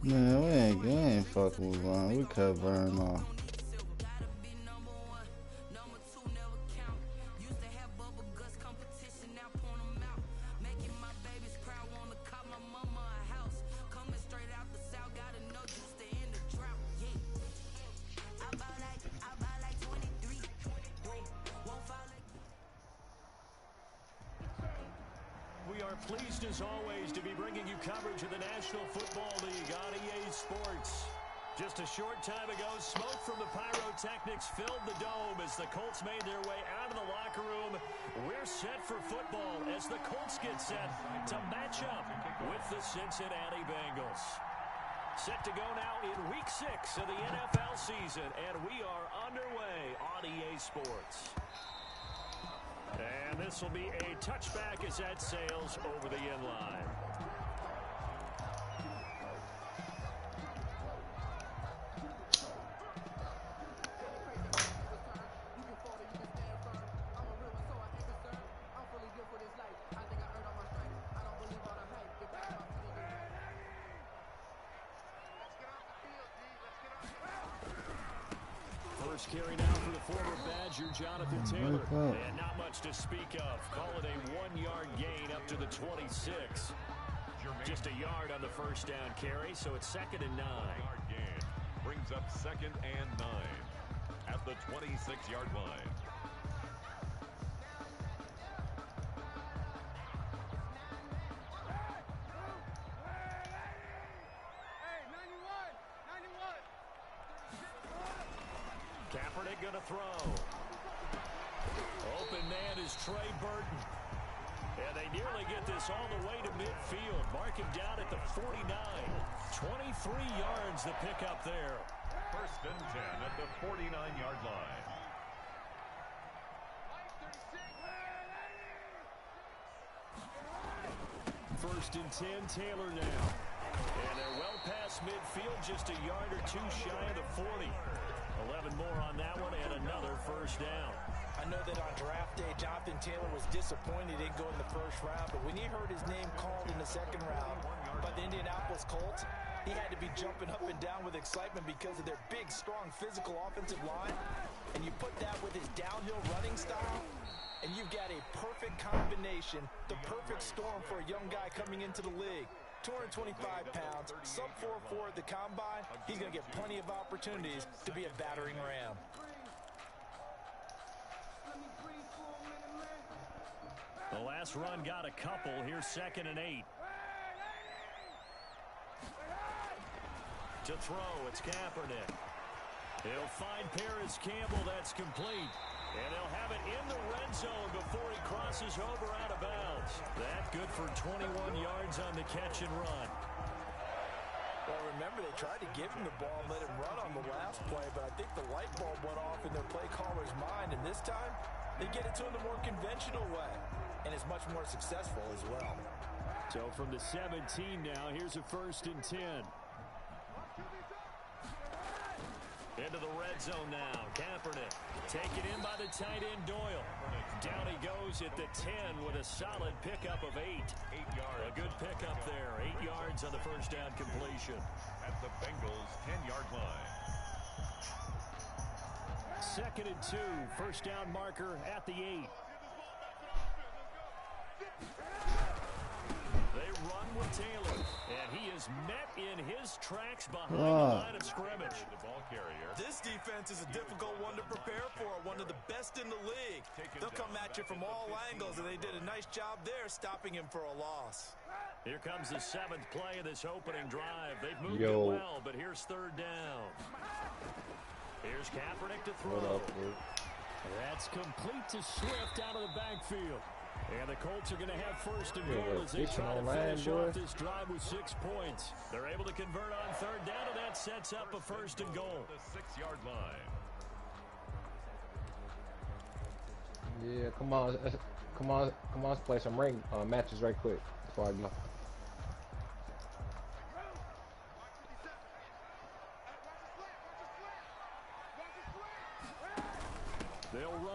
Man, we ain't fucking with Ron. We cut Vern off. We are pleased as always to be bringing you coverage of the National Football League on EA Sports. Just a short time ago, smoke from the pyrotechnics filled the dome as the Colts made their way out of the locker room. We're set for football as the Colts get set to match up with the Cincinnati Bengals. Set to go now in Week 6 of the NFL season, and we are underway on EA Sports. And this will be a touchback as that sails over the end line. First carry now for the former Badger, Jonathan Taylor. And not much to speak of. Call it a 1-yard gain up to the 26. Just a yard on the first down carry, so it's 2nd and 9. Gain brings up 2nd and 9 at the 26-yard line. Kaepernick going to throw. Open man is Trey Burton. And they nearly get this all the way to midfield. Mark him down at the 49. 23 yards the pickup there. 1st and 10 at the 49-yard line. First and 10, Taylor now. And they're well past midfield, just a yard or two shy of the 40. 11 more on that one and another first down. I know that on draft day, Jonathan Taylor was disappointed he didn't go in the first round, but when he heard his name called in the 2nd round by the Indianapolis Colts, he had to be jumping up and down with excitement because of their big, strong, physical offensive line. And you put that with his downhill running style, and you've got a perfect combination, the perfect storm for a young guy coming into the league. 225 pounds, sub 4.4 at the combine. He's going to get plenty of opportunities to be a battering ram. The last run got a couple. Here's 2nd and 8. To throw, it's Kaepernick. He'll find Paris Campbell. That's complete. And they'll have it in the red zone before he crosses over out of bounds. That good for 21 yards on the catch and run. Well, remember, they tried to give him the ball and let him run on the last play, but I think the light bulb went off in their play caller's mind, and this time they get it to him the more conventional way, and it's much more successful as well. So from the 17 now, here's a 1st and 10. Into the red zone now. Kaepernick taken in by the tight end Doyle. Down he goes at the 10 with a solid pickup of 8. 8 yards. A good pickup there. 8 yards on the first down completion. At the Bengals' 10-yard line. 2nd and 2. First down marker at the 8. They run with Taylor, and he is met in his tracks behind the line of scrimmage. The ball carrier. This defense is a difficult one to prepare for, one of the best in the league. They'll come at you from all angles, and they did a nice job there stopping him for a loss. Here comes the 7th play of this opening drive. They've moved it well, but here's 3rd down. Here's Kaepernick to throw. That's complete to Swift out of the backfield. And the Colts are going to have 1st and goal as they try to finish off this drive with 6 points. They're able to convert on 3rd down, and that sets up a 1st and goal. The 6-yard line. Yeah, come on, let's play some ring matches right quick before I go.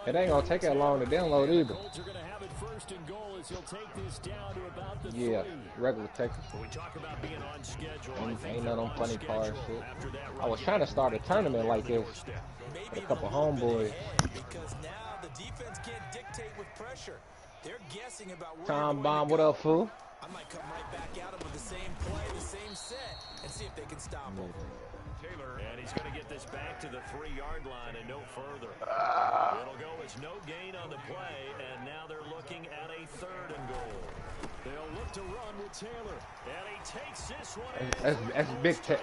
It ain't gonna take that long to download either. Colts are going to have it first and goal as he'll take this down to about the Yeah, 3. regular Texas. When we talk about being on schedule, I think Ain't they're none of them on funny cars schedule shit. after that I was run trying to game. start a tournament like this Maybe with a couple even little bit homeboys. ahead, because now the defense can't dictate with pressure. They're guessing about where Tom you're Bomb, going what to up, fool? go. I might come right back at them with the same play, the same set, and see if they can stop them. And he's going to get this back to the 3-yard line and no further. It'll go as no gain on the play, and now they're looking at a 3rd and goal. They'll look to run with Taylor, and he takes this one in. That's big tech.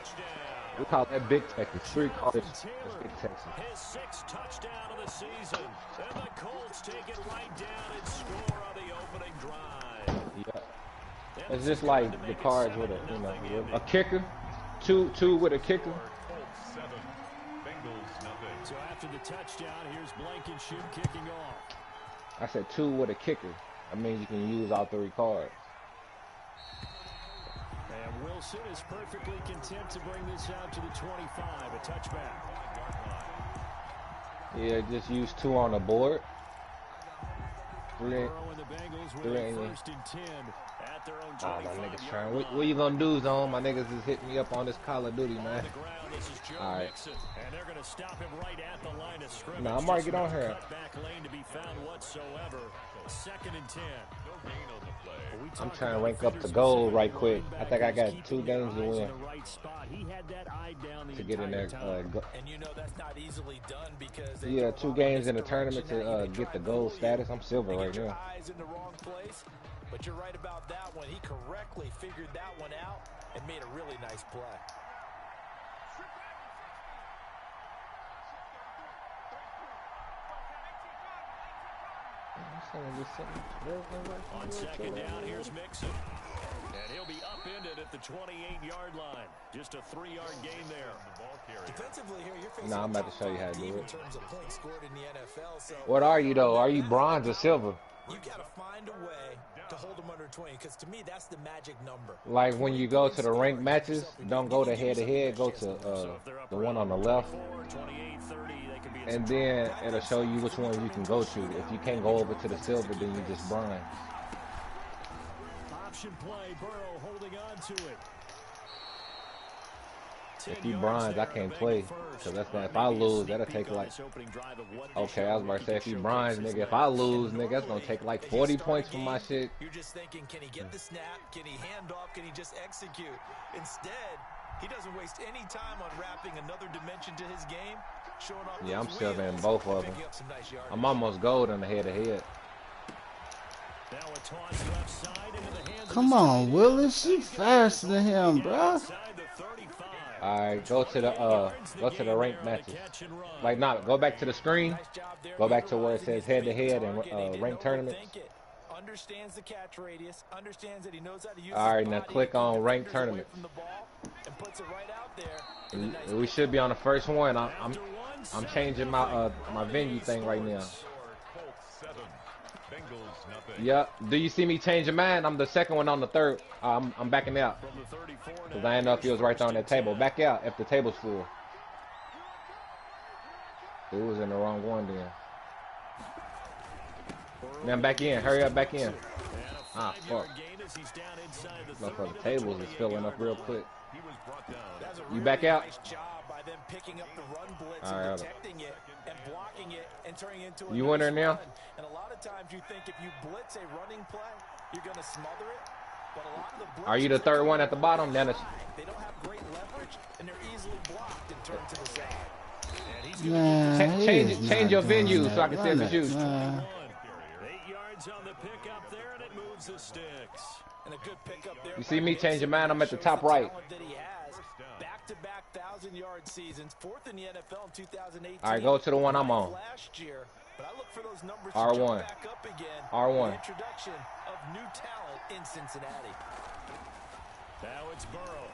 We call that big Texas. 3 cars. That's Taylor, big Texas. his 6th touchdown of the season, and the Colts take it right down and score on the opening drive. Yeah. It's just like the cards with a kicker. Two with a kicker. Colts 7, Bengals nothing. So after the touchdown, here's Blankenship kicking off. I said 2 with a kicker. I mean, you can use all 3 cards. And Wilson is perfectly content to bring this out to the 25, a touchback. Yeah, just use 2 on the board. 3 Burrow and the Bengals with a 1st and 10 at their own 25. Oh, my niggas trying. What you gonna do, Zone? My niggas is hitting me up on this Call of Duty, man. All right. And they're going to stop him right at the line of scrimmage. Nah, I'm already get on here. Back lane to be found whatsoever. 2nd and 10. No gain on the play. I'm trying to rank up to gold right quick. I think I got 2 games to win to get in there. And you know that's not easily done because they Yeah, 2 games in the tournament to get the gold status. I'm silver they right get your now. eyes in the wrong place. But you're right about that one. He correctly figured that one out and made a really nice play. On 2nd down, here's Mixon. And he'll be upended at the 28-yard line. Just a 3-yard gain there. Defensively here, you're facing I'm about to show you how to do in it. terms of points scored in the NFL. So What are you, though? Are you bronze or silver? you got to find a way to hold them under 20, because to me, that's the magic number. Like when you go to the ranked matches, don't go to head-to-head. Go to the one on the left. 28, 30, they could be And then it'll show you which one you can go to. If you can't go over to the silver, then you just bronze. option play. Burrow holding on to it. If you bronze, I can't play. So that's not, if I lose, that'll take like, okay, I was about to say, if you bronze, nigga, if I lose, nigga, that's gonna take like 40 points from my shit. You're just thinking, can he get the snap? Can he hand off? Can he just execute? Instead, he doesn't waste any time on wrapping another dimension to his game, showing off. Yeah, I'm those still in wheels both and of them. picking up some nice yardage. I'm almost gold on the head-to-head. Now a toss left side into the hands Come on, Willis, you faster than him, bro. Alright, go to the ranked matches. Like, not go back to the screen. Go back to where it says head-to-head and ranked tournaments. Understands the catch radius, understands that he knows how to use Alright, now click on ranked tournaments. And puts it right out there. We should be on the first one. I'm changing my my venue thing right now. Yep. Do you see me changing mine? I'm the second one on the third. I'm backing out. Because I didn't know if he was right there on that table. Back out if the table's full. It was in the wrong one then. Now back in. Hurry up, back in. Ah, fuck. Look for the tables is filling up real quick. You back out? Alright. You in there now? And a lot of times you think if you blitz a running play, you're going to smother it. But a lot of the Are you the third one at the bottom? Then it's they don't have great leverage and they're easily blocked and turned to the side. Man, change your venue so I can see if it's you. 8 yards on the pickup there, and it moves the sticks. And a good pickup there. You see me changing mine? I'm at the top right. Back-to-back 1,000-yard seasons, fourth in the NFL in 2018. All right, go to the one I'm on. Last year, but I look for those numbers R1. to jump back up again. R1. The introduction of new talent in Cincinnati. Now it's Burrow,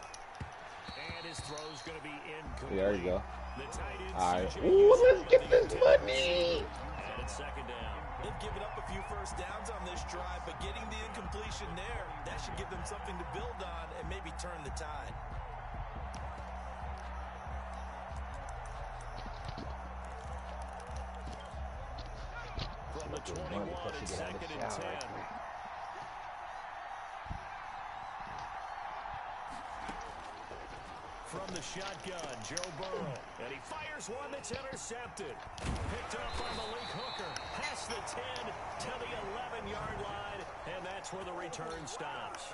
and his throw's going to be incomplete. There you go. The tight end, All right. CJ Ooh, let's get this money. And it's second down. They've given up a few first downs on this drive, but getting the incompletion there, that should give them something to build on and maybe turn the tide. 21, and 2nd and 10. From the shotgun, Joe Burrow. And he fires one that's intercepted. Picked up by Malik Hooker. Past the 10 to the 11-yard line. And that's where the return stops.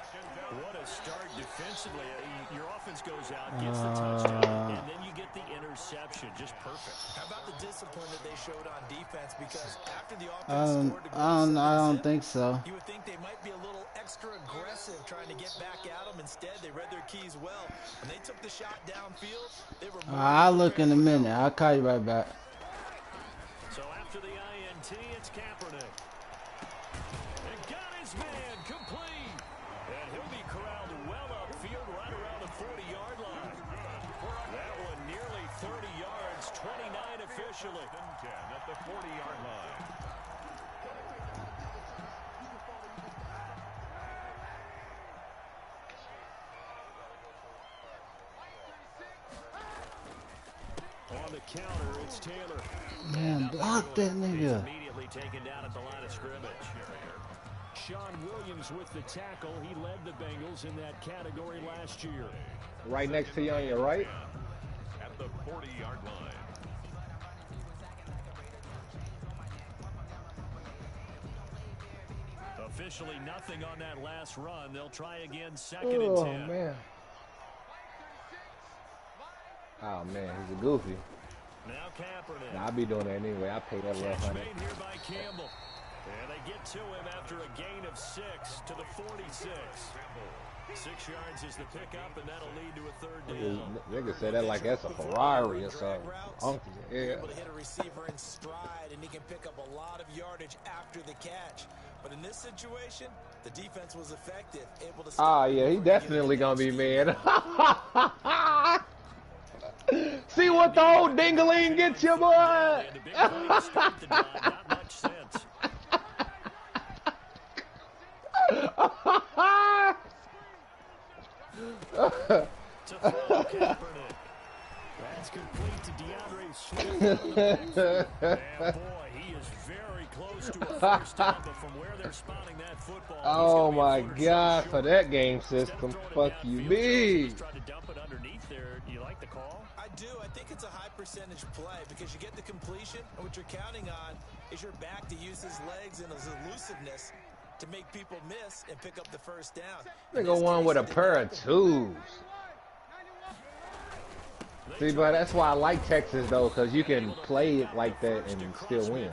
What a start defensively. Your offense goes out, gets the touchdown, and then you get the interception. Just perfect. How about the discipline that they showed on defense? Because after the offense scored to go I don't think so. you would think they might be a little extra aggressive trying to get back at them. Instead, they read their keys well. When they took the shot downfield, they were I'll look in a minute. I'll call you right back. So after the INT, it's Kaepernick. And got his man complete. And he'll be corralled well upfield right around the 40-yard line. That one nearly 30 yards, 29 officially. 10 at the 40-yard line. On the counter, it's Taylor. Man, block that nigga. Immediately taken down at the line of scrimmage. Sean Williams with the tackle. He led the Bengals in that category last year. Right next to you on your right. At the 40-yard line. Officially nothing on that last run. They'll try again, 2nd and 10. Oh, man. Oh, man, he's a goofy. Now Kaepernick. Nah, I'll be doing that anyway. I pay that little Catch $100. made here by Campbell. And they get to him after a gain of 6 to the 46. 6 yards is the pickup, and that'll lead to a 3rd down. Nigga said that like that's a Ferrari or something. Yeah. Able to hit a receiver in stride, and he can pick up a lot of yardage after the catch. But in this situation, the defense was effective, able to. Ah, yeah, he definitely gonna be mad. See what the old dingling gets you, boy. And the big play to start the drive, not much sense. To throw Kaepernick. That's complete to DeAndre Swift. And boy, he is very close to a first down, but from where they're spotting that football, Oh my God, for that game system, fuck you, me. Tried to dump it underneath there. Do you like the call? I do. I think it's a high percentage play because you get the completion, and what you're counting on is your back to use his legs and his elusiveness to make people miss and pick up the first down. Nigga won with a pair of twos. See, but that's why I like Texas though, cause you can play it like that and still win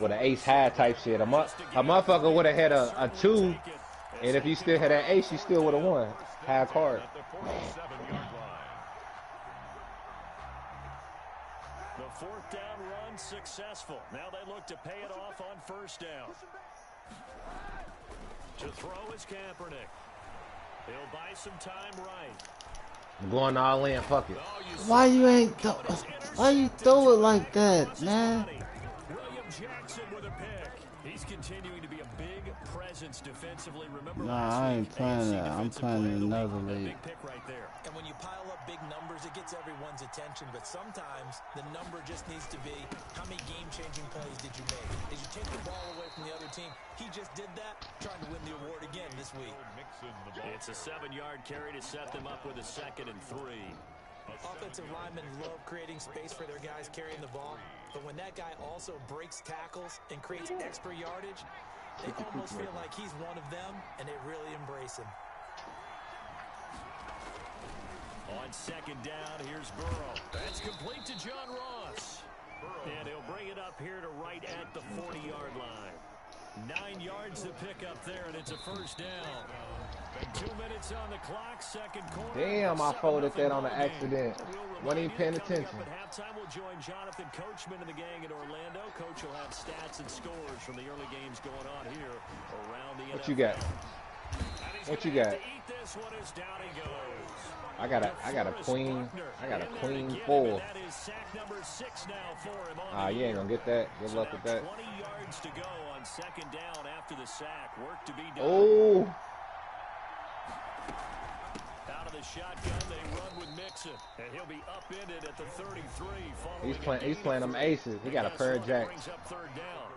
with an ace high type shit. A motherfucker would have had a 2, and if you still had that ace, you still would have won. High card. At the 47-yard line. The 4th down run successful. Now they look to pay it off on 1st down. To throw is Kaepernick. He'll buy some time right. I'm going all in, fuck it. Why you throw it like that, man? William Jackson with a pick. He's continuing to be a big presence defensively. Remember Nah, I ain't playing that. I'm playing in another league. big pick right there. And when you pile up big numbers, it gets everyone's attention. But sometimes the number just needs to be, how many game-changing plays did you make? Did you take the ball away from the other team? He just did that, trying to win the award again this week. It's a 7-yard carry to set them up with a 2nd and 3. Offensive linemen love creating space for their guys carrying the ball. But when that guy also breaks tackles and creates extra yardage, they almost feel like he's one of them, and they really embrace him. On 2nd down, here's Burrow. That's complete to John Ross. And he'll bring it up here to right at the 40-yard line. 9 yards to pick up there, and it's a 1st down. And 2 minutes on the clock, 2nd quarter. Damn, I folded that on an accident. Wasn't even paying attention. At halftime, we'll join Jonathan Coachman and the gang in Orlando. Coach will have stats and scores from the early games going on here around the NFL. What you got? What you got? Eat this one as down he goes. I got a queen. I got a queen 4. That is sack number 6 now for him. Ah, you ain't gonna get that. Good luck with that. 20 yards to go on 2nd down after the sack. Work to be done. Oh. Out of the shotgun, they run with Mixon, and he'll be upended at the 33. He's playing them aces. He got a pair of jacks. Brings up 3rd down.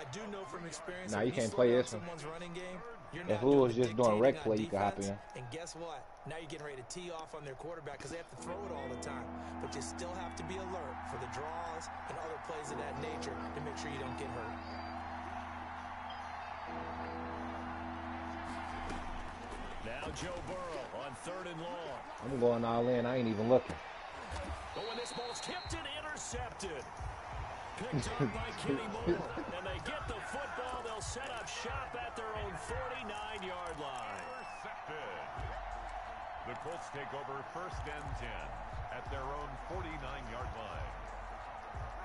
I do know from experience. Nah, that you when can't slow play down this one. someone's running game, you're If not who doing was the just doing dictating rec on play, you could hop defense. in. And guess what? Now you're getting ready to tee off on their quarterback because they have to throw it all the time. But you still have to be alert for the draws and other plays of that nature to make sure you don't get hurt. Now Joe Burrow on 3rd and long. I'm going all in. I ain't even looking. But when this ball's tipped and intercepted. Picked up by Kenny Moore. And they get the football. They'll set up shop at their own 49-yard line. Intercepted. The Colts take over 1st and 10 at their own 49-yard line.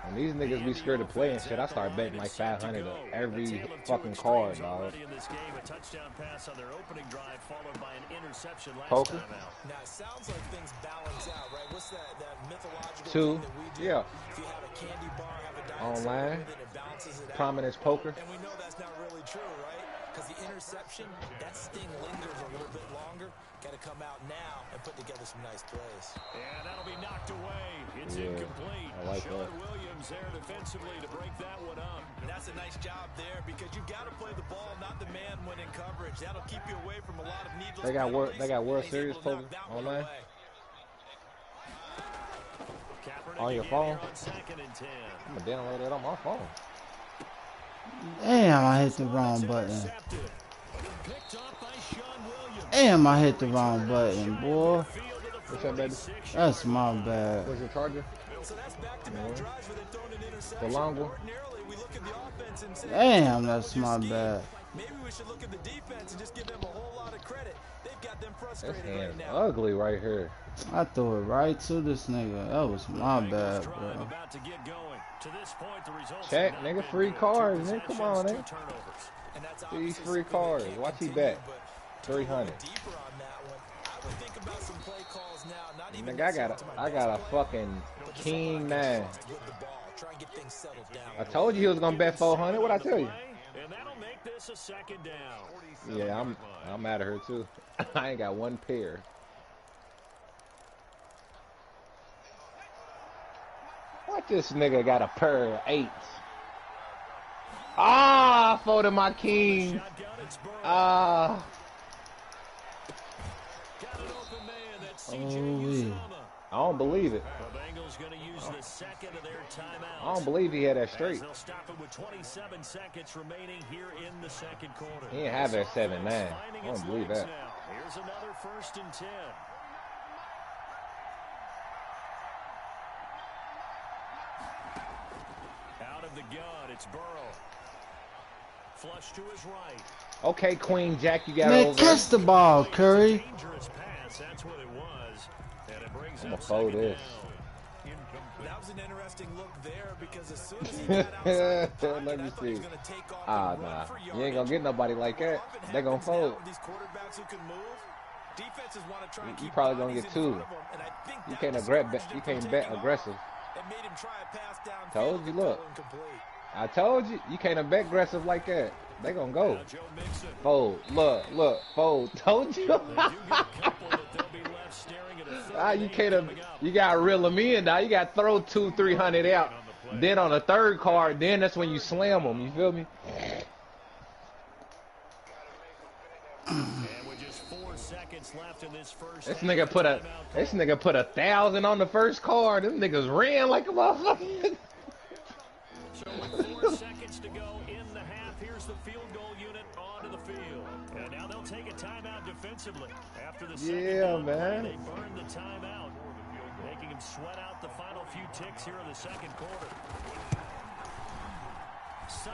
When these niggas be scared of playing shit, I start betting like 500 every fucking card, dog. In this game, a touchdown pass on their opening drive, followed by an interception last Poker? time out. Now, it sounds like things balance out, right? What's that mythological Two. thing that we do? Yeah. If you have a candy bar, have a diet Online. soda with it, it balances it out. Prominence poker. And we know that's not really true, right? Because the interception, that sting lingers a little bit longer. Got to come out now and put together some nice plays. And that'll be knocked away. It's Yeah, incomplete. I like Sean that. Williams there defensively to break that one up. And that's a nice job there because you've got to play the ball, not the man when in coverage. That'll keep you away from a lot of needless They got World penalties. Series He's able to poker knock that one online. away. Kaepernick On your again phone? here on 2nd and 10. I'm gonna download that on my phone. Damn, I hit the wrong button. Intercepted. Picked off by Sean Williams. Damn, I hit the wrong button, boy. What's that, baby? That's my bad. What's your charger? So that's back-to-back drives where they've thrown an interception. The long one? Ordinarily, we look at the offense and say, Damn, that's my bad. maybe we should look at the defense and just give them a whole lot of credit. They've got them This frustrated hand's right now. ugly right here. I threw it right to this nigga. That was my bad, Drive bro. about to get going. To this point, the results Check, have not nigga, been free good. cards, 2 nigga. Come on, possessions, nigga. 2 turnovers. And that's These obviously free something they cards. can't Watch he continue, bet. but 300. deeper on that one, I would think about some play calls now, not even Nigga, I got a fucking king 9. with the ball. Try and get things settled down. I told you he was gonna bet 400. What I tell you? And that'll make this a 2nd down. Yeah, I'm out of here too. I ain't got one pair. What this nigga got a pair of 8s? Ah, I folded my king. Shotgun, it's Burrow. Ah, Got an open man. That's CJ Oh, Uzomah. I don't believe it. The Bengals going to use the 2nd of their timeout. I don't believe he had that straight. They'll stop it with 27 seconds remaining here in the 2nd quarter. He didn't have that 7-9. I Finding don't its believe legs that. now. Here's another 1st and 10. Out of the gun, it's Burrow. Flush to his right. Okay, Queen Jack, you got Man, over. catch the ball, Curry. Dangerous pass, that's what it was. And it brings I'ma up fold 2nd this. down. That was an interesting look there because as soon as he got outside the pocket, Let me I thought he was see. going to take off Ah, and run nah. for You ain't gonna yardage. get nobody like that. Often They gonna happens now fold. with these quarterbacks who can move. Defenses want to try and You keep probably gonna bodies get in 2. front of 'em, and I think You that can't discouraged bet. him You from can't bet taking off. aggressive. It made him try a pass downfield Told you, and look. throw incomplete. I told you, you can't bet aggressive like that. They gonna go. Now Joe Mixon. Fold. Look, fold. Told you. They do get a couple, but they'll be left staring at a 3rd Ah, and you 8 can't. coming up. You gotta reel them in now. You gotta throw 200-300 out. Then on the 3rd card, then that's when you slam them. You feel me? And with just 4 seconds left in this first This half, nigga put a timeout this call. nigga put 1,000 on the 1st card. Them niggas ran like a motherfucker. So with 4 seconds to go in the half, here's the field goal unit onto the field. And now they'll take a timeout defensively. After the second Yeah, down play, man. they burned the timeout, making him sweat out the final few ticks here in the 2nd quarter.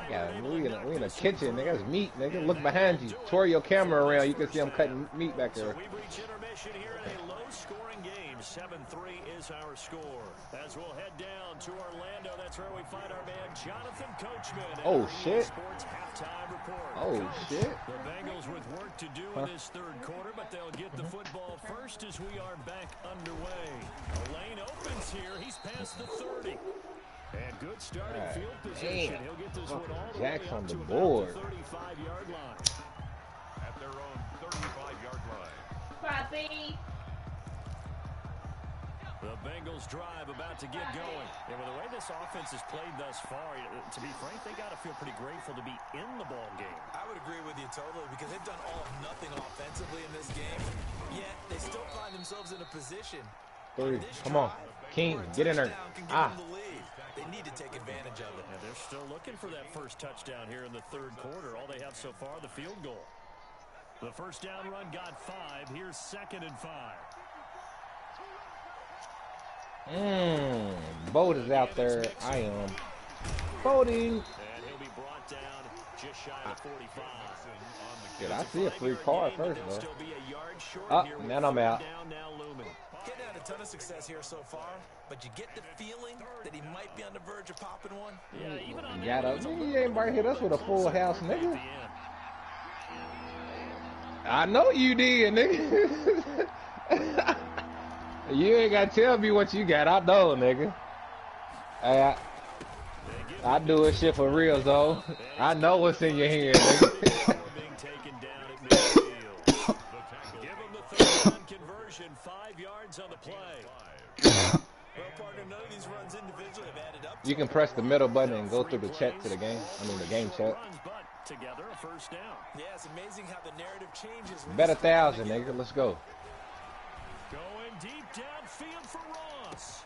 Yeah, we in the kitchen, nigga. That's meat, nigga. Look behind you. Twirl your camera around. You can see I'm cutting meat back So there. we've reached intermission here in a low-scoring game. 7-3 is our score. As we'll head down to Orlando, that's where we find our man Jonathan Coachman. and Oh, our shit. Sports halftime report. Oh, Coach, shit. the Bengals with work to do in this 3rd quarter, but they'll get the football first as we are back underway. A lane opens here. He's past the 30. And good starting God field position. damn. He'll get this one all the Jack's way on up the to board. about the 35-yard line. At their own 35-yard line. Papi. The Bengals drive about to get going. And with the way this offense has played thus far, to be frank, they got to feel pretty grateful to be in the ball game. I would agree with you totally because they've done all of nothing offensively in this game, yet they still find themselves in a position. 3. Come on. King, get in there. They need to take advantage of it. And they're still looking for that first touchdown here in the third quarter. All they have so far, the field goal. The first down run got 5. Here's 2nd and 5. Boat is out there. I am boating. And he'll be brought down just shy of 45. Did I see a free card first, though? Still be a yard short here with now I'm out. down now looming. Getting had a ton of success here so far, but you get the feeling that he might be on the verge of popping one. Yeah, even on He ain't about to hit us with a full house, nigga. I know you did, nigga. You ain't got to tell me what you got. I know, nigga. I do this shit for real, though. I know what's in your hand, nigga. Give him the third down conversion. 5 yards on the play. Well, partner, none of these runs individually have added up. You can press the middle button and go through the chat to the game. I mean, the game chat. Together, a first down. Yeah, it's amazing how the narrative changes. Bet 1,000, nigga. Let's go. Going deep downfield for Ross.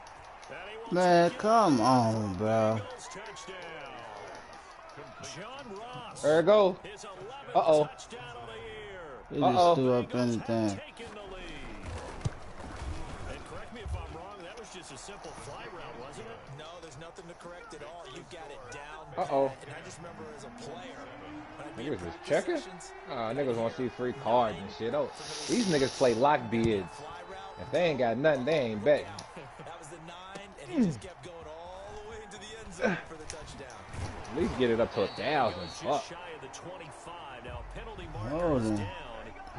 Man, come on, bro. John Ross. There we go. His 11th Uh-oh. touchdown of the year. He just threw up anything. Taking the lead. And correct me if I'm wrong, that was just a simple fly route, wasn't it? No, there's nothing to correct at all. You got it down. Uh-oh. And I just remember as a player. Niggas is checking? Niggas want to see free cards and shit. Oh, these niggas play lock bids. If they ain't got nothing, they ain't betting. That was the 9, and he just kept going all the way into the end zone for the touchdown. At least get it up to 1,000. Fuck. Shy of the 25. Now penalty Hold marker is on. down.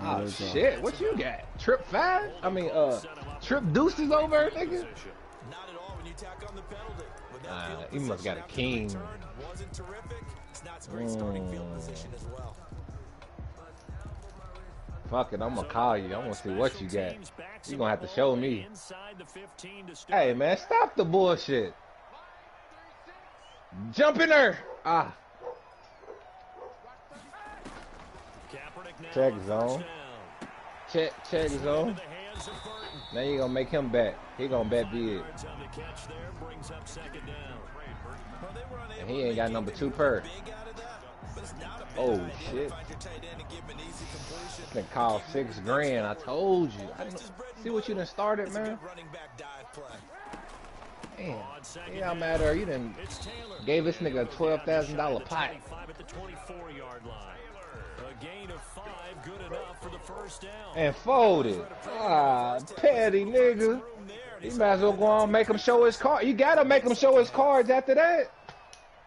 Oh shit, what you got? Trip 5? I mean, trip deuces over, nigga? Not at all when you tack on the penalty. With that field He must got a position king. after the return wasn't terrific. It's not a great starting field position as well. Fuck it, I'm gonna call you. I wanna see what you got. You gonna have to show me. Hey man, stop the bullshit. Jump in there. Check zone. Check zone. Now you gonna make him bet. He gonna bet big. And he ain't got number 2 per. Oh shit. They call $6 grand. I told you. See what you done started, man. Damn. Yeah, I'm at her. You done gave this nigga a $12,000 pot. And folded. Petty nigga. You might as well go on and make him show his card. You gotta make him show his cards after that.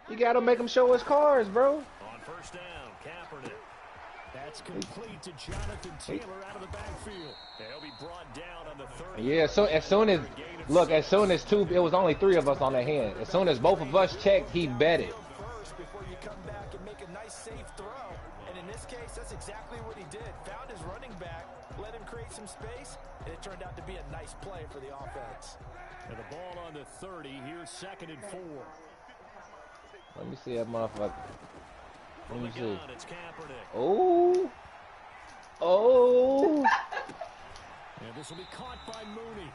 You gotta make him show his cards, bro. On first down, Kaepernick. That's complete to Jonathan Taylor out of the backfield. They'll be brought down on the 30. Yeah, so as soon as it was only 3 of us on the hand. As soon as both of us checked, he bet it. First, before you come back and make a nice safe throw. And in this case, that's exactly what he did. Found his running back, let him create some space, and it turned out to be a nice play for the offense. And the ball on the 30. Here's 2nd and 4. Let me see that motherfucker. Let me see. It's Kaepernick. Oh. Oh. And this will be caught by Mooney.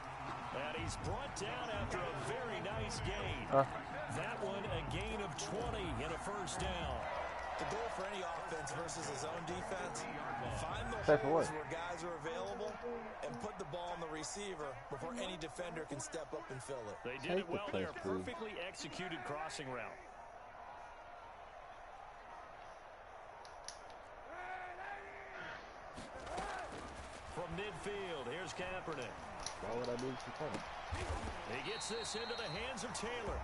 And he's brought down after a very nice gain. That one a gain of 20 and a first down. The goal for any offense versus his own defense, find the Except for holes what? where guys are available and put the ball on the receiver before any defender can step up and fill it. They did it Take the well there. place, please. Perfectly executed crossing route. From midfield, here's Kaepernick. Why would I do this? He gets this into the hands of Taylor.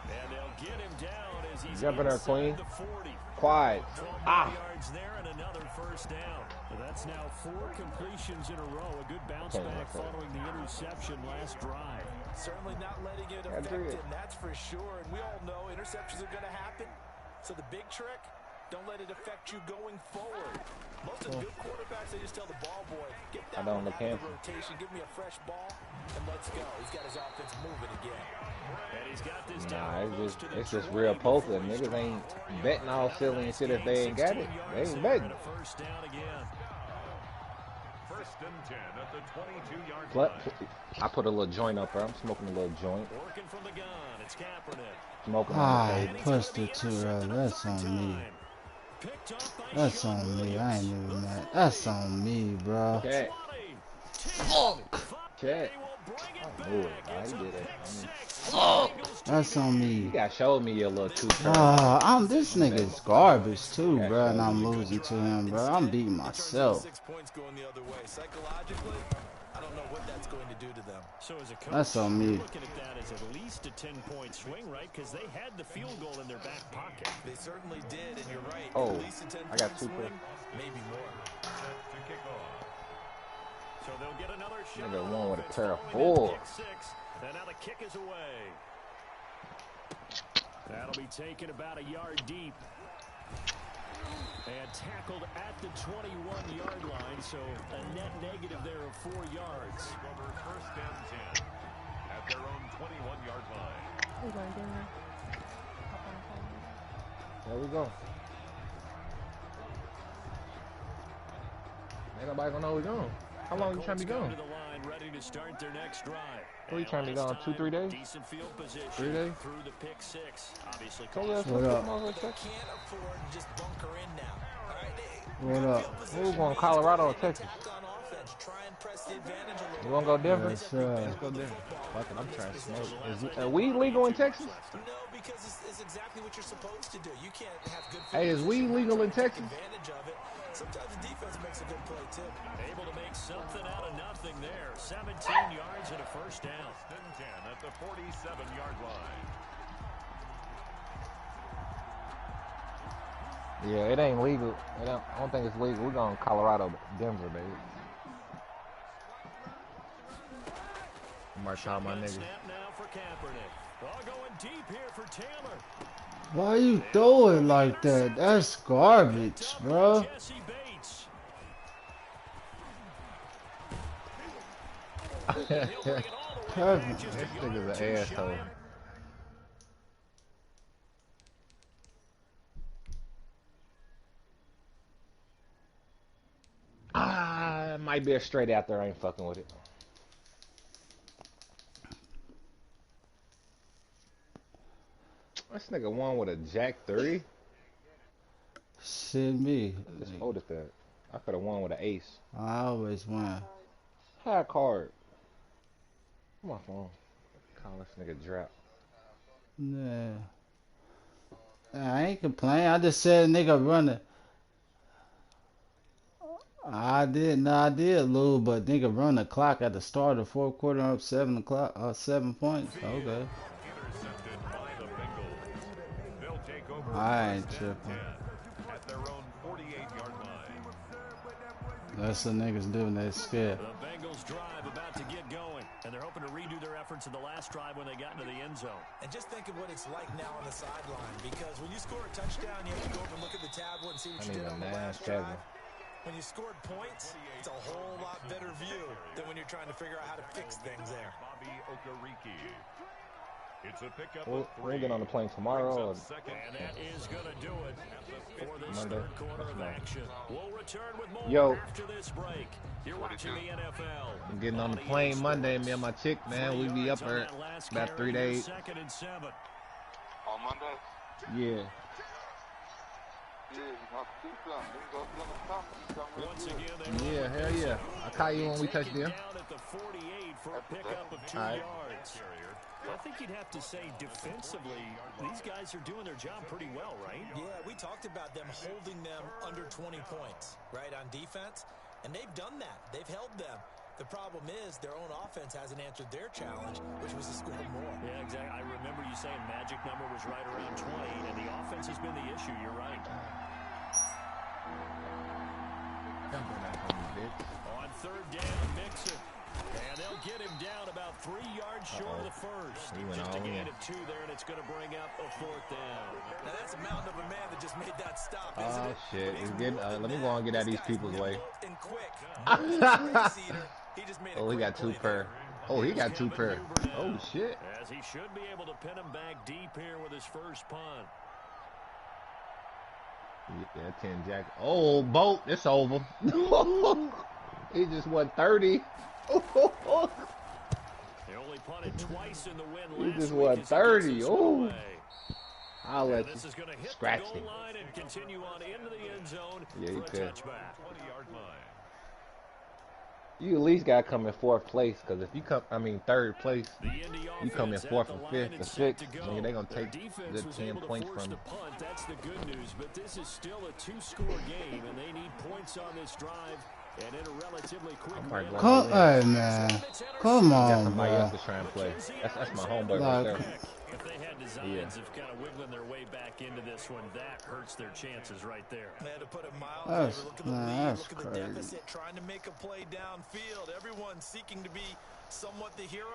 And they'll get him down as he's Jump in there, Queen. the 40. Quiet. 12 yards there and another first down. That's now 4 completions in a row. A good bounce back following the interception last drive. Certainly not letting it affect him, that's for sure. And we all know interceptions are going to happen. So the big trick, Don't let it affect you going forward. Most of the good quarterbacks, they just tell the ball boy, get that don't one look out of the handsome. rotation, give me a fresh ball, and let's go. He's got his offense moving again. And he's got this Nah, it's just real poker. Niggas ain't betting all silly and shit if they ain't got it. They ain't betting. First down again. First and 10 at the 22-yard Plus, line. I put a little joint up there. I'm smoking a little joint. Working from the gun. It's Kaepernick. Smoking on I the table. pushed it too early. That's on me. Picked off by That's Sean on me. Williams. I ain't even mad. That's on me, bro. Cat. fuck. Cat. I knew it. Nah, he did it. Fuck. That's on You me. got showed me your little two. This nigga's garbage too, bro, and I'm losing to him, bro. I'm beating myself. 6 points going the other way. Psychologically, I don't know what that's going to do to them. So as a coach, That's on me. looking at that as at least a 10-point swing, right? Because they had the field goal in their back pocket. They certainly did, and you're right. Oh, at least a 10 I got two swing, picks. maybe more. Set to kick off. So they'll get another shot. Nigga won with a It's pair of going in fours. kick six, and now the kick is away. That'll be taken about a yard deep. And tackled at the 21-yard line, so a net negative there of 4 yards. Over first and 10 at their own 21-yard line. There we go. Ain't nobody gonna know we gone. How long you trying to be Colts gone? go to the line, ready to start their next drive. What you trying to be gone? 2-3 days? Decent field position 3 days? through the pick six. Obviously, Tell you What up? Can't afford to just bunker in now. All right, What up? Who's going Colorado or Texas? on offense, try and press the advantage a little. You wanna go Denver? Yes, sir. Let's go Denver. Fuck it, I'm trying to smoke. Is weed legal in Texas? No, because it's exactly what you're supposed to do. You can't have good Hey, is weed legal in Texas? advantage of it. Sometimes the defense makes a good play too. able to make something out of nothing there. 17 yards and a first down. First and 10 at the 47-yard line. Yeah, it ain't legal. I don't think it's legal. We're going Colorado, Denver, baby. I'm gonna call my nigga. Snap now for Kaepernick. Ball going deep here for Taylor. Why you throw it like that? That's garbage, bro. Jesse Bates. Perfect. This nigga's an asshole. It might be a straight out there. I ain't fucking with it. This nigga won with a Jack 3. Shit me. Just folded that. I could have won with an ace. I always win. High card. Come on, phone. Call this nigga drop. Yeah. I ain't complaining. I just said a nigga running. I did lose, but nigga run the clock at the start of the fourth quarter up 7 points. Okay. Intercepted by the Bengals. They'll take over I ain't first and tripping. 10 at their own 48-yard line. That's what niggas do when they scared. The Bengals drive about to get going, and they're hoping to redo their efforts in the last drive when they got into the end zone. And just think of what it's like now on the sideline, because when you score a touchdown, you have to go over and look at the tablet and see what I you need did a on the nice last drive. tablet. When you scored points, it's a whole lot better view than when you're trying to figure out how to fix things there. Bobby Okereke. It's a pickup We'll of 3. get on the plane tomorrow. Or Brings up second And that is going to do it for this Monday. third quarter of action. We'll return with more Yo. after this break. You're watching the NFL. I'm getting on the plane Monday. Me and my chick, man. We be up there about 3 days. Second and 7. On Monday? Yeah. Yeah, you have to do something. You go to the conference. Once again, Yeah, hell yeah. I'll call you when we touch down. down at the 48 for a pickup of 2 All right. yards. I think you'd have to say defensively, these guys are doing their job pretty well, right? Yeah, we talked about them holding them under 20 points, right, on defense, and they've done that. They've held them. The problem is their own offense hasn't answered their challenge, which was to score more. Yeah, exactly. I remember you saying magic number was right around 20, and the offense has been the issue. You're right. On third down, Mixon. And they'll get him down about 3 yards short of the first. Just a gain of 2 there, and it's going to bring up a 4th down. Now that's a mountain of a man that just made that stop, isn't Oh it? shit! It's getting, let me go and get out of these people's way. Oh, he got 2 per. Oh, he got 2 per. Oh shit! As he should be able to pin him back deep here with his first punt. Yeah, 10 jack. Oh, Bolt, it's over. He just won 30. They only punted twice in the win He last just week won as he 30. gets Oh, I'll let this you is going to hit scratch the him. goal line and continue on into the end zone Yeah, you for a could. touchback. 20-yard line. You at least gotta come in 4th place, because if you come, I mean 3rd place, The Indy you come in offense 4th at the or line 5th or and set 6th. to go. Nigga, they gonna Their take defense good was 10 able to points force from the you. punt. That's the good news, but this is still a 2-score game, and they need points on this drive and in a relatively quick might manner. go all in. Hey, man. Come Got on, somebody else bro. to try and play. That's my homeboy Like, right there. If they had designs of kind of wiggling their way back into this one, that hurts their chances right there. They had to put it mildly. That's, Look at the man, lead, that's look at the crazy. deficit, trying to make a play downfield. Everyone seeking to be somewhat the hero.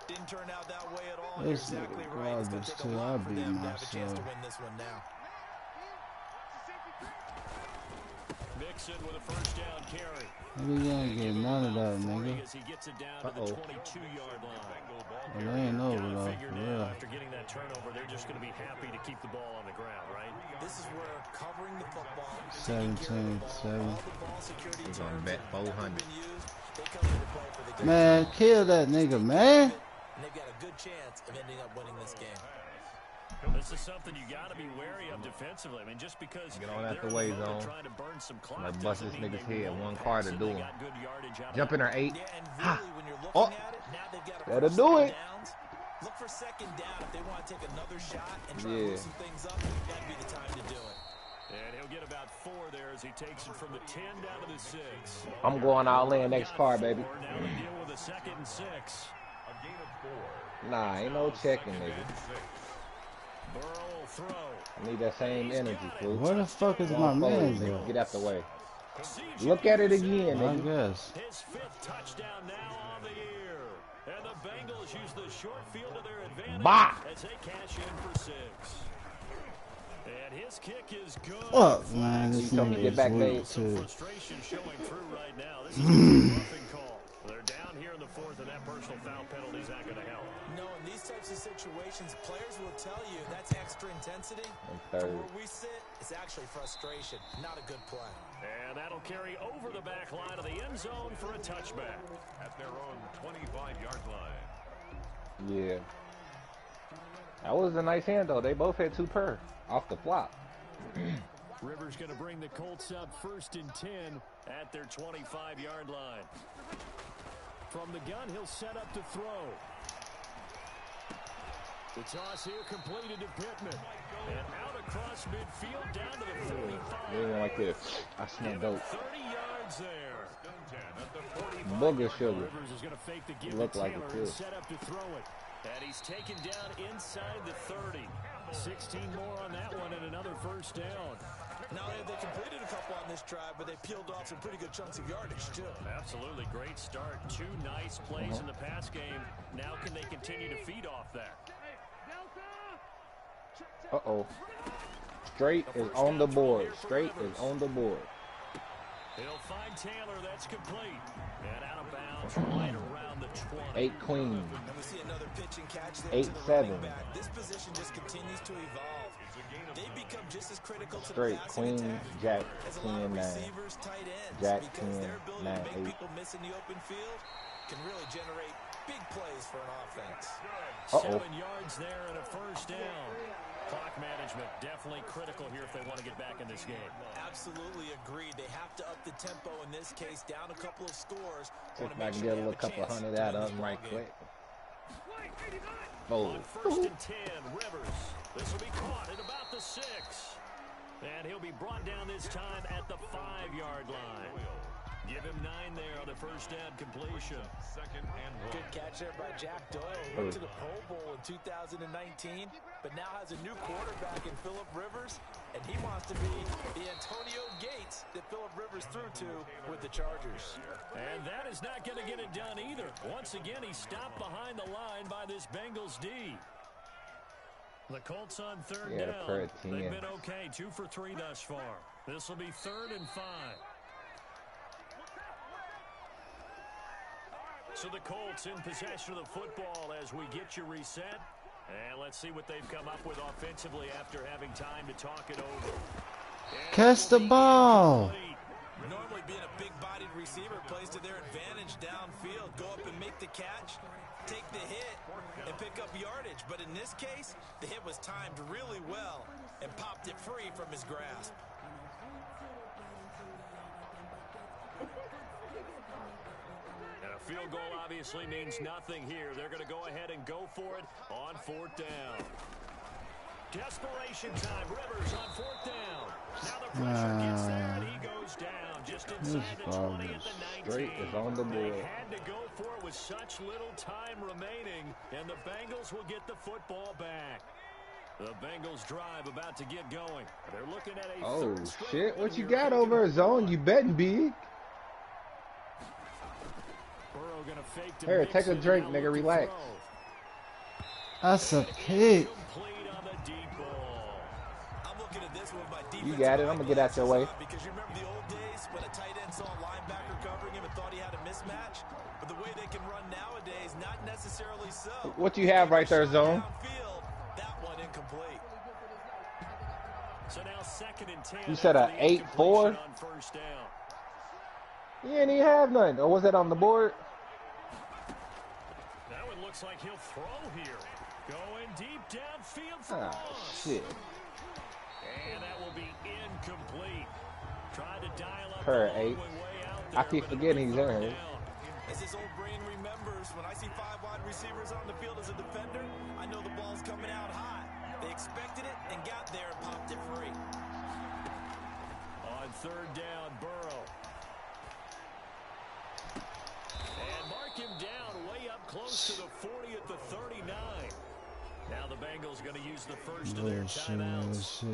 Didn't turn out that way at all. You're This exactly nigga right. It's going garbage, to take a too. lot I'll for be them to have a chance to myself. win this one now. Mixon with a first down carry. We ain't get none of that, nigga. As he gets it down to the 22-yard line. It ain't over, Gotta though, figure for now, real. after getting that turnover, they're just going to be happy to keep the ball on the ground, right? This is where covering the football, 17-7. all the ball security He's gonna terms bet that have 400. been used, they come into play for the game. Man, kill that nigga, man. And they've got a good chance of ending up winning this game. This is something you got to be wary of defensively. I mean, just because Get on out they're the way, in the mode of zone. trying to burn some clock Like bust doesn't this mean nigga's they head. won't One pass car to it. do They him. got good yardage out of Jump in that. her 8. Yeah, and Ha. really, when you're looking Oh. at it, now they've got to That'll push do second it. downs. Look for second down if they want to take another shot and try to Yeah. loosen things up. That'd be the time to do it. And he'll get about 4 there as he takes it from the 10 down to the 6. I'm going all in next car, baby. Now they deal with a 2nd and 6. A gain of 4. Nah, ain't no checking, nigga. Burrow will throw. I need that same energy, fool. Where the fuck is Go my on man, forward, though? nigga. Get out the way. CJ Look at it again, I nigga. guess. His 5th touchdown now on the year. And the Bengals use the short field to their advantage Bah! as they cash in for 6. And his kick is good. Fuck, man. This You told me to nigga get is back, weak, Dave. too. Frustration showing through right now. This is a roughing call. They're down here in the 4th, and that personal foul penalty is not going to help. No, in these types of situations, players will tell you that's extra intensity. And From 3rd. where we sit, it's actually frustration, not a good play. And that'll carry over the back line of the end zone for a touchback. At their own 25-yard line. Yeah. That was a nice hand, though. They both had 2 per off the flop. Rivers going to bring the Colts up 1st and 10 at their 25-yard line. From the gun, he'll set up to throw. The toss here completed to Pittman. And out across midfield down to the 45. They went like this. I smell dope. 30 yards there. Booger sugar. Rivers is going to fake the give Look to like Taylor it, and too. set up to throw it. And he's taken down inside the 30. 16 more on that one and another first down. Not only have they completed a couple on this drive, but they peeled off some pretty good chunks of yardage, too. Absolutely great start. 2 nice plays in the pass game. Now can they continue to feed off that? Uh-oh. Straight is on the board. Straight is on the board. He'll find Taylor. That's complete. And out of bounds right around the 20. 8 queen. And we see another pitch and catch there 8-7. to the running back. This position just continues to evolve. They become just as critical to Straight the passing queen, attack jack, as a lot of 10-9. receivers, tight ends, Jack, because 10, their ability 9, to make 8. people miss in the open field can really generate big plays for an offense. 7 yards there and a first down. Clock management definitely critical here if they want to get back in this game. Absolutely agreed. They have to up the tempo in this case, down a couple of scores. See if I can get a little couple hundred out of them right quick. Oh. On 1st and 10, Rivers. This will be caught at about the 6. And he'll be brought down this time at the 5-yard line. Give him 9 there on the first down completion. Second and 1. Good catch there by Jack Doyle. Went to the Pro Bowl in 2019, but now has a new quarterback in Phillip Rivers, and he wants to be the Antonio Gates that Phillip Rivers threw to with the Chargers. And that is not going to get it done either. Once again, he stopped behind the line by this Bengals D. The Colts on third down. They've been okay, 2 for 3 thus far. This will be 3rd and 5. So the Colts in possession of the football as we get you reset. And let's see what they've come up with offensively after having time to talk it over. Catch the ball. Normally being a big-bodied receiver plays to their advantage downfield. Go up and make the catch, take the hit, and pick up yardage. But in this case, the hit was timed really well and popped it free from his grasp. Field goal obviously means nothing here. They're going to go ahead and go for it on 4th down. Desperation time. Rivers on 4th down. Now the pressure gets there, and he goes down just inside the 20 at the 19. Straight is on the board. They had to go for it with such little time remaining, and the Bengals will get the football back. The Bengals drive about to get going. They're looking at a third straight shit. What you win got here. over a zone? You betting big? Here, take a drink, nigga. Relax. That's a pick. You got it. I'm gonna get out your way. Because you remember the old days when a tight end saw a linebacker covering him and thought he had a mismatch? But the way they can run nowadays, not necessarily so. What you have right there, zone? That one incomplete. So now 2nd and 10. You said a 8-4? You didn't even have nothing. Or was that on the board? That one looks like he'll throw here. Going deep downfield for Oh, shit. And that will be incomplete. Try to dial up Per the 8. way out there, I keep forgetting he's there. As his old brain remembers, when I see 5 wide receivers on the field as a defender, I know the ball's coming out high. They expected it and got there and popped it free. On 3rd down, Burrow. And mark him down way up close to the 40 at the 39. Now the Bengals going to use the first of their timeouts.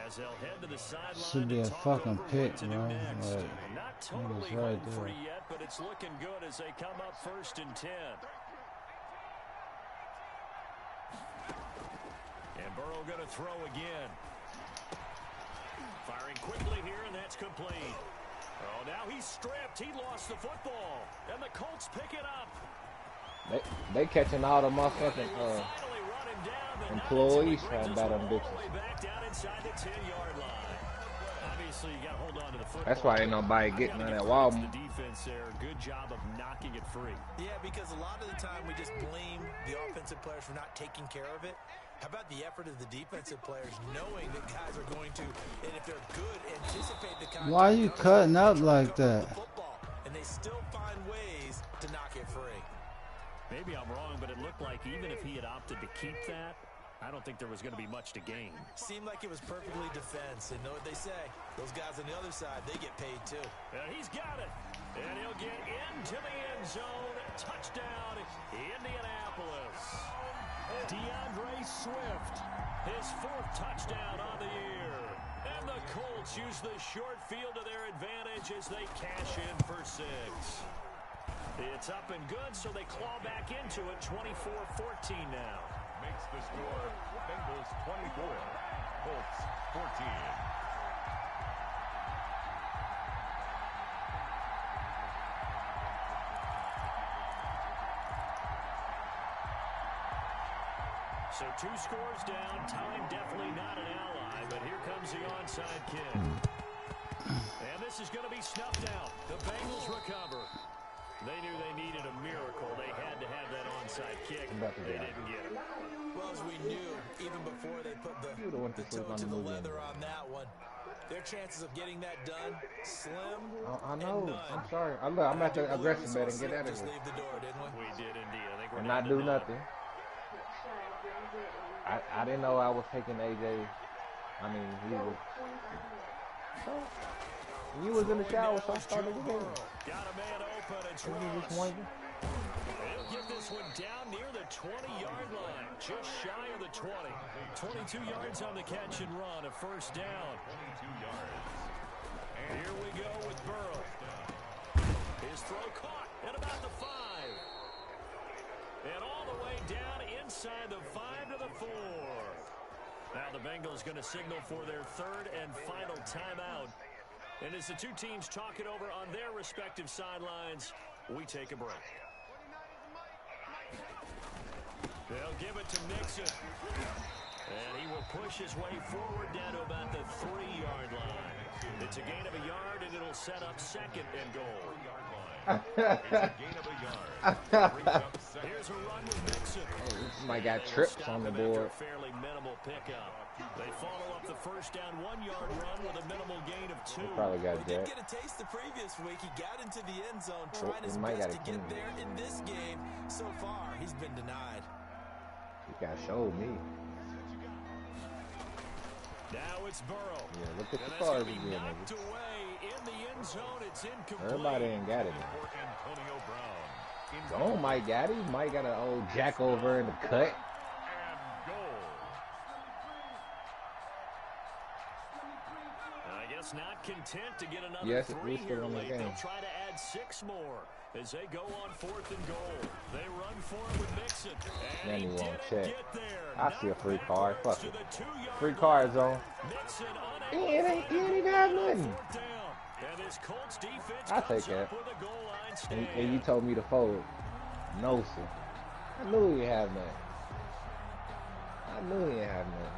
As they'll head to the sideline. Should be a fucking pick, bro. Like, not totally right home free yet, but it's looking good as they come up 1st and 10. And Burrow going to throw again. Firing quickly here, and that's complete. Oh, now he's stripped. He lost the football. And the Colts pick it up. They catching all the motherfucking employees trying to bat them bitches. Back down inside the 10-yard line. Obviously, you got to hold on to the football. That's why ain't nobody getting on that wall. The defense there, good job of knocking it free. Yeah, because a lot of the time we just blame the offensive players for not taking care of it. How about the effort of the defensive players knowing that guys are going to, and if they're good, anticipate the contact. Why are you cutting up like that? And they still find ways to knock it free. Maybe I'm wrong, but it looked like even if he had opted to keep that, I don't think there was going to be much to gain. Seemed like it was perfectly defense. And know what they say? Those guys on the other side, they get paid too. And he's got it. And he'll get into the end zone. Touchdown, Indianapolis. DeAndre Swift, his 4th touchdown on the year. And the Colts use the short field to their advantage as they cash in for 6. It's up and good, so they claw back into it, 24-14 now. Makes the score Bengals 24, Colts 14. So 2 scores down. Time definitely not an ally, but here comes the onside kick. And this is going to be snuffed out. The Bengals recover. They knew they needed a miracle. They had to have that onside kick. They didn't get it. Well, as we knew, even before they put the toe to the leather on that one, their chances of getting that done, slim. I know. I'm sorry. I'm at the aggressive bet and get out of just here. leave the door, didn't we? We did indeed. I think we're And not do nothing. I didn't know I was taking AJ. I mean, he was. You was in the shower, so I started the game. Got a man open. It's You just Ross. wondering. They'll get this one down near the 20-yard line, just shy of the 20. 22 yards on the catch and run, a first down. 22 yards. Here we go with Burrow. His throw caught at about the 5. And all the way down inside the 5 to the 4. Now the Bengals going to signal for their third and final timeout. And as the two teams talk it over on their respective sidelines, we take a break. They'll give it to Mixon. And he will push his way forward down to about the 3-yard line. It's a gain of a yard, and it'll set up second and goal. Here's a run with Mixon. Might got trips on the board. Fairly minimal pickup. They follow up the first down 1-yard run with a minimal gain of 2. Probably got He did that. get a taste the previous week. He got into the end zone, trying his best to get there in this game. So far, he's been denied. You guys showed me. Now it's Burrow. Yeah, look at And the that's cars gonna be again, knocked nigga. away in the end zone. It's incomplete. Everybody ain't got it. For Antonio Brown. Go on, Mike got it. Mike got an old jack over in the cut. And goal. I guess not content to get another Yes, 3 we're here still in the late. game. They'll try to add 6 more as they go on 4th and goal. They run for it with Mixon. And Then he he won't didn't check. get there. I see a free card. Fuck To it. the 2-yard Free line. card zone. Mixon He unable ain't to even have nothing. 4th down. And his Colts defense I'll take comes that. up with a goal line stand. And you told me to fold. No, sir. I knew he had nothing. I knew he had nothing.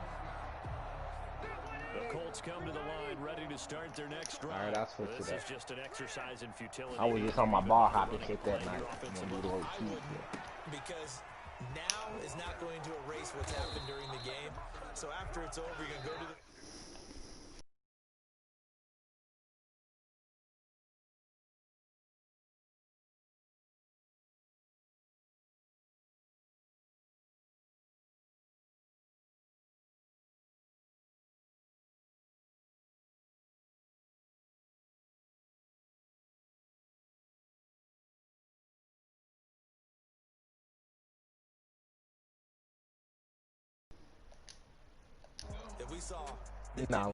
The Colts come to the line ready to start their next drive. All right, I'll switch This to is that. just an exercise in futility. I was just on my ball hopping shit that night. I'm gonna do the whole cheat. Because now is not going to erase what's happened during the game. So after it's over, you're going to go to the... that we saw. No.